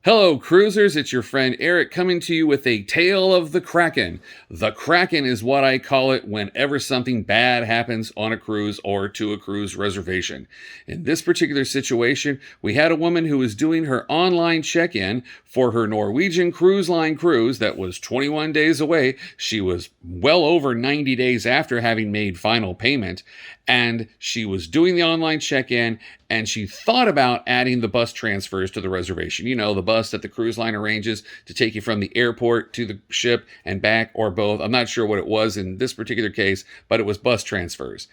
Hello, cruisers. It's your friend Eric coming to you with a tale of the Kraken. The Kraken is what I call it whenever something bad happens on a cruise or to a cruise reservation. In this particular situation, we had a woman who was doing her online check in for her Norwegian Cruise Line cruise that was 21 days away. She was well over 90 days after having made final payment, and she was doing the online check in, and she thought about adding the bus transfers to the reservation. You know, the bus that the cruise line arranges to take you from the airport to the ship and back, or both. I'm not sure what it was in this particular case, but it was bus transfers.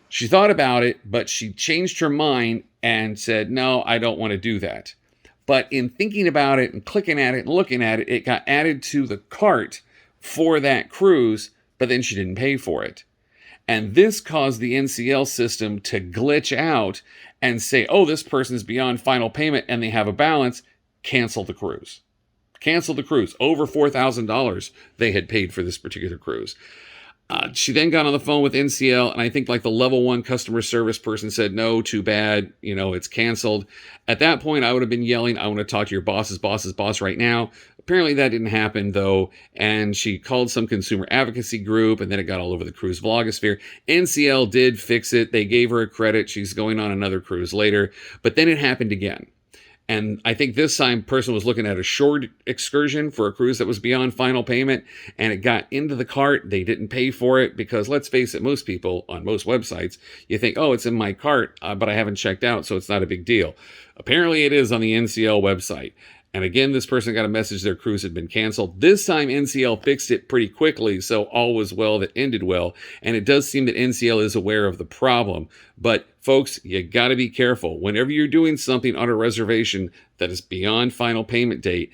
She thought about it, but she changed her mind and said, no, I don't want to do that. But in thinking about it and clicking at it and looking at it, it got added to the cart for that cruise, but then she didn't pay for it. And this caused the NCL system to glitch out and say, oh, this person is beyond final payment and they have a balance. Cancel the cruise. Cancel the cruise. Over $4,000 they had paid for this particular cruise. She then got on the phone with NCL, and I think like the level 1 customer service person said, no, too bad, it's canceled. At that point, I would have been yelling, I want to talk to your boss's boss right now. Apparently that didn't happen, though, and she called some consumer advocacy group, and then it got all over the cruise vlogosphere. NCL did fix it. They gave her a credit. She's going on another cruise later, but then it happened again. And I think this time person was looking at a short excursion for a cruise that was beyond final payment, and it got into the cart. They didn't pay for it because, let's face it, most people on most websites, you think, oh, it's in my cart, but I haven't checked out, so it's not a big deal. Apparently it is on the NCL website. And again, this person got a message their cruise had been canceled. This time, NCL fixed it pretty quickly, so all was well that ended well. And it does seem that NCL is aware of the problem. But folks, you got to be careful. Whenever you're doing something on a reservation that is beyond final payment date,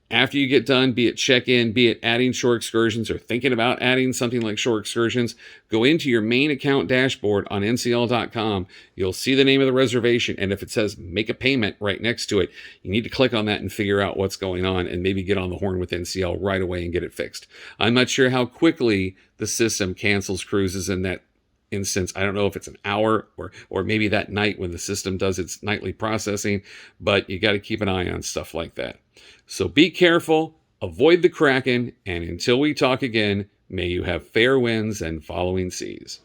after you get done, be it check-in, be it adding shore excursions or thinking about adding something like shore excursions, go into your main account dashboard on ncl.com. You'll see the name of the reservation, and if it says make a payment right next to it, you need to click on that and figure out what's going on and maybe get on the horn with NCL right away and get it fixed. I'm not sure how quickly the system cancels cruises in that instance. I don't know if it's an hour or maybe that night when the system does its nightly processing, but you got to keep an eye on stuff like that. So be careful, avoid the Kraken, and until we talk again, may you have fair winds and following seas.